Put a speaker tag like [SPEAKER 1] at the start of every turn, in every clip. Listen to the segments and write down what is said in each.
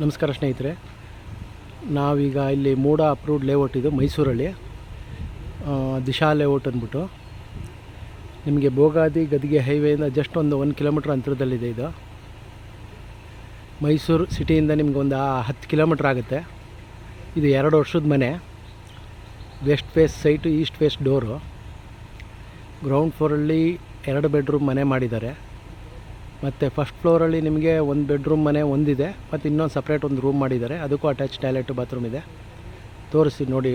[SPEAKER 1] ನಮಸ್ಕಾರ ಸ್ನೇಹಿತರೆ, ನಾವೀಗ ಇಲ್ಲಿ ಮೂಡ ಅಪ್ರೂವ್ಡ್ ಲೇಔಟ್ ಇದು ಮೈಸೂರಲ್ಲಿ ದಿಶಾ ಲೇಔಟ್ ಅಂದ್ಬಿಟ್ಟು ನಿಮಗೆ ಭೋಗಾದಿ ಗದಿಗೆ ಹೈವೇಯಿಂದ ಜಸ್ಟ್ ಒಂದು 1 ಕಿಲೋಮೀಟ್ರ್ ಅಂತರದಲ್ಲಿದೆ. ಇದು ಮೈಸೂರು ಸಿಟಿಯಿಂದ ನಿಮ್ಗೆ ಒಂದು 10 ಕಿಲೋಮೀಟ್ರ್ ಆಗುತ್ತೆ. ಇದು 2 ವರ್ಷದ ಮನೆ, west face site, east face door. Ground ಫ್ಲೋರಲ್ಲಿ 2 ಬೆಡ್ರೂಮ್ ಮನೆ ಮಾಡಿದ್ದಾರೆ. ಮತ್ತು ಫಸ್ಟ್ ಫ್ಲೋರಲ್ಲಿ ನಿಮಗೆ 1 ಬೆಡ್ರೂಮ್ ಮನೆ ಒಂದಿದೆ, ಮತ್ತು ಇನ್ನೊಂದು ಸಪ್ರೇಟ್ ಒಂದು ರೂಮ್ ಮಾಡಿದ್ದಾರೆ. ಅದಕ್ಕೂ ಅಟ್ಯಾಚ್ ಟಾಯ್ಲೆಟು ಬಾತ್ರೂಮ್ ಇದೆ. ತೋರಿಸಿ ನೋಡಿ.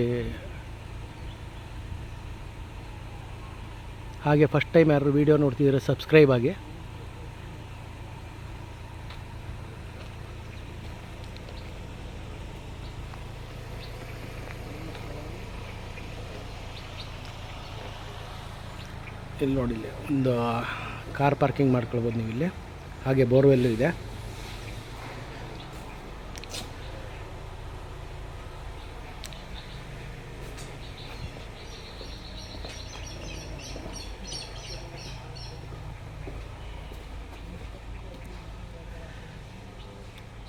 [SPEAKER 1] ಹಾಗೆ ಫಸ್ಟ್ ಟೈಮ್ ಯಾರು ವೀಡಿಯೋ ನೋಡ್ತಿದ್ರೆ ಸಬ್ಸ್ಕ್ರೈಬ್ ಆಗಿ. ಇಲ್ಲಿ ನೋಡಿ, ಇಲ್ಲಿ ಒಂದು ಕಾರ್ ಪಾರ್ಕಿಂಗ್ ಮಾಡ್ಕೊಳ್ಬೋದು ನೀವು ಇಲ್ಲಿ. ಹಾಗೆ ಬೋರ್ವೆಲ್ಲು ಇದೆ.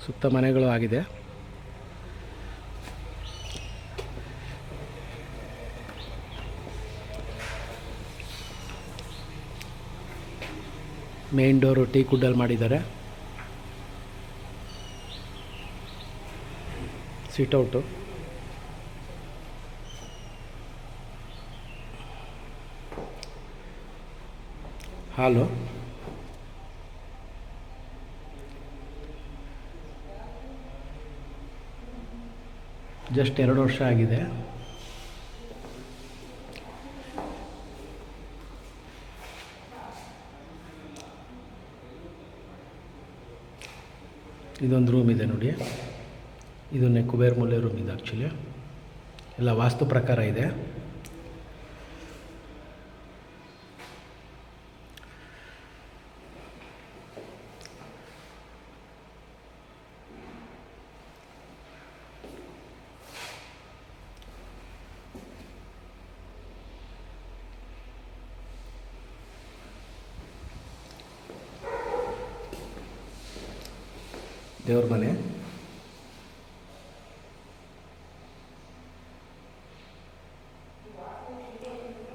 [SPEAKER 1] ಸುತ್ತ ಮನೆಗಳು ಆಗಿದೆ. ಮೇನ್ ಡೋರು ಟೀಕ್ ವುಡ್ಡಲ್ಲಿ ಮಾಡಿದ್ದಾರೆ. ಸಿಟ್ಔಟು, ಹಾಲು, ಜಸ್ಟ್ 2 ವರ್ಷ ಆಗಿದೆ. ಇದೊಂದು ರೂಮ್ ಇದೆ ನೋಡಿ. ಇದನ್ನೇ ಕುಬೇರ್ ಮೂಲೆ ರೂಮ್ ಇದೆ. ಆ್ಯಕ್ಚುಲಿ ಎಲ್ಲ ವಾಸ್ತು ಪ್ರಕಾರ ಇದೆ. ದೇವ್ರ ಮನೆ,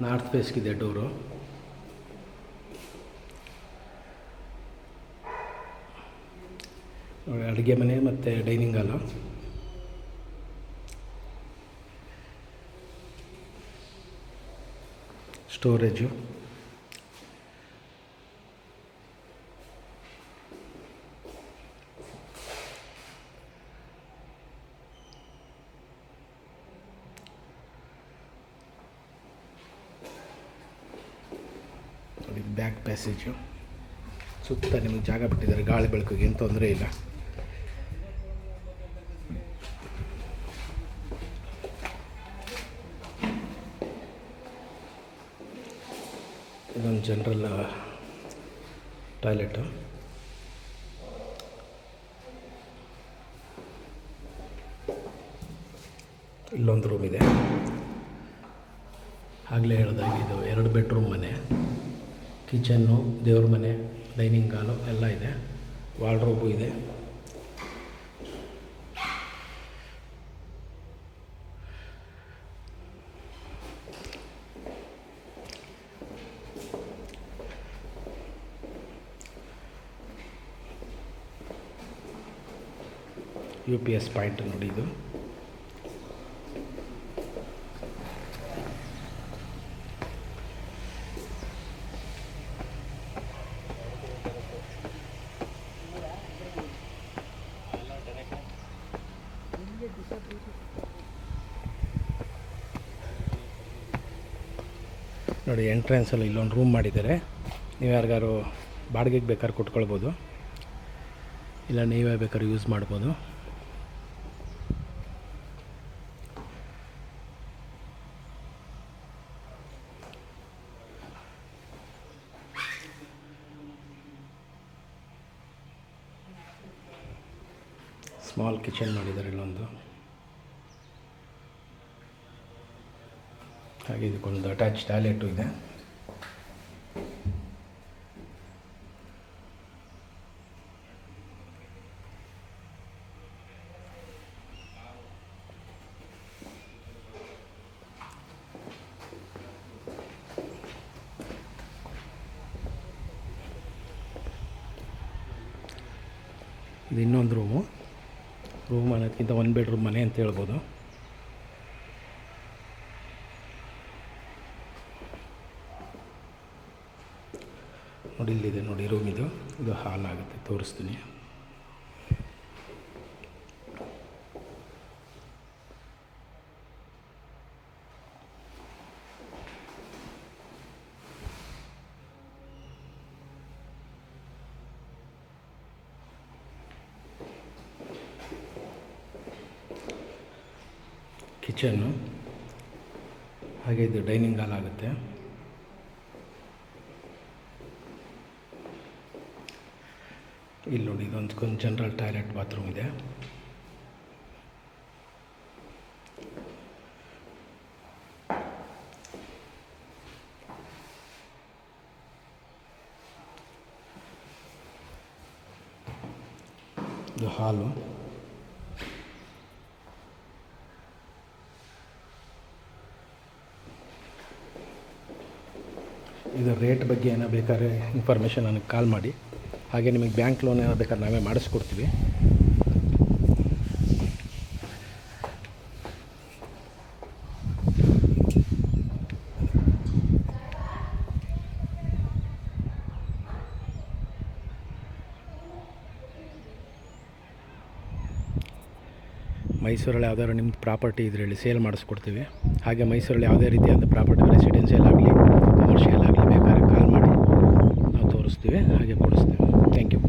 [SPEAKER 1] ನಾರ್ತ್ ಫೇಸ್ಗಿದೆ ಡೋರು. ಅಡುಗೆ ಮನೆ ಮತ್ತು ಡೈನಿಂಗ್ ಹಾಲು. Storage, back passage. ಸುತ್ತ ನಿಮಗೆ ಜಾಗ ಬಿಟ್ಟಿದ್ದಾರೆ, ಗಾಳಿ ಬೆಳಕಿಗೆ ಏನು ತೊಂದರೆ ಇಲ್ಲ. ಇದೊಂದು ಜನರಲ್ ಟಾಯ್ಲೆಟು. ಇಲ್ಲೊಂದು ರೂಮ್ ಇದೆ. ಆಗಲೇ ಹೇಳಿದಾಗ ಇದು 2 ಬೆಡ್ರೂಮ್ ಮನೆ. ಕಿಚನ್ನು, ದೇವ್ರ ಮನೆ, ಡೈನಿಂಗ್ ಹಾಲು ಎಲ್ಲ ಇದೆ. ವಾರ್ಡ್ರೋಬು ಇದೆ. UPS ಪಾಯಿಂಟ್ ನೋಡಿ. ಇದು ನೋಡಿ, ಎಂಟ್ರೆನ್ಸಲ್ಲಿ ಇಲ್ಲೊಂದು ರೂಮ್ ಮಾಡಿದ್ದಾರೆ. ನೀವು ಯಾರಿಗಾರು ಬಾಡಿಗೆಗೆ ಬೇಕಾದ್ರೆ ಕೊಟ್ಕೊಳ್ಬೋದು, ಇಲ್ಲ ನೀವೇ ಬೇಕಾದ್ರೆ ಯೂಸ್ ಮಾಡ್ಬೋದು. ಸ್ಮಾಲ್ ಕಿಚನ್ ಮಾಡಿದ್ದಾರೆ ಇಲ್ಲೊಂದು. ಹಾಗೆ ಇದಕ್ಕೊಂದು ಅಟ್ಯಾಚ್ ಟಾಯ್ಲೆಟು ಇದೆ. ಇದು ಇನ್ನೊಂದು ರೂಮ್ ಅನ್ನೋದಕ್ಕಿಂತ 1 ಬೆಡ್ರೂಮ್ ಮನೆ ಅಂತ ಹೇಳ್ಬೋದು. ನೋಡಿ ಇಲ್ಲಿದೆ ನೋಡಿ ರೂಮ್, ಇದು ಹಾಲ್ ಆಗುತ್ತೆ, ತೋರಿಸ್ತೀನಿ. ಕಿಚನ್ನು, ಹಾಗೆ ಇದು ಡೈನಿಂಗ್ ಹಾಲ್ ಆಗುತ್ತೆ. ಇಲ್ಲಿ ನೋಡಿ ಇದೊಂದು ಜನರಲ್ ಟಾಯ್ಲೆಟ್ ಬಾತ್ರೂಮ್ ಇದೆ. ಇದು ಹಾಲು. ಇದು ರೇಟ್ ಬಗ್ಗೆ ಏನೋ ಬೇಕಾದ್ರೆ ಇನ್ಫಾರ್ಮೇಷನ್ ನನಗೆ ಕಾಲ್ ಮಾಡಿ. ಹಾಗೆ ನಿಮಗೆ ಬ್ಯಾಂಕ್ ಲೋನ್ ಏನೋ ಬೇಕಾದ್ರೆ ನಾವೇ ಮಾಡಿಸ್ಕೊಡ್ತೀವಿ. ಮೈಸೂರಲ್ಲಿ ಯಾವ್ದಾದ್ರು ನಿಮ್ಮದು ಪ್ರಾಪರ್ಟಿ ಇದ್ರೆ ಹೇಳಿ, ಸೇಲ್ ಮಾಡಿಸ್ಕೊಡ್ತೀವಿ. ಹಾಗೆ ಮೈಸೂರಲ್ಲಿ ಯಾವುದೇ ರೀತಿಯಾದ ಪ್ರಾಪರ್ಟಿ ರೆಸಿಡೆನ್ಷಿಯಲ್ ಆಗಲಿ ಕಮರ್ಷಿಯಲ್ ಆಗಲಿ ಬೇಕಾದ್ರೆ ಕಾಲ್ ಮಾಡಿ ನಾವು ತೋರಿಸ್ತೀವಿ, ಹಾಗೆ ಕೊಡಿಸ್ತೀವಿ. Thank you.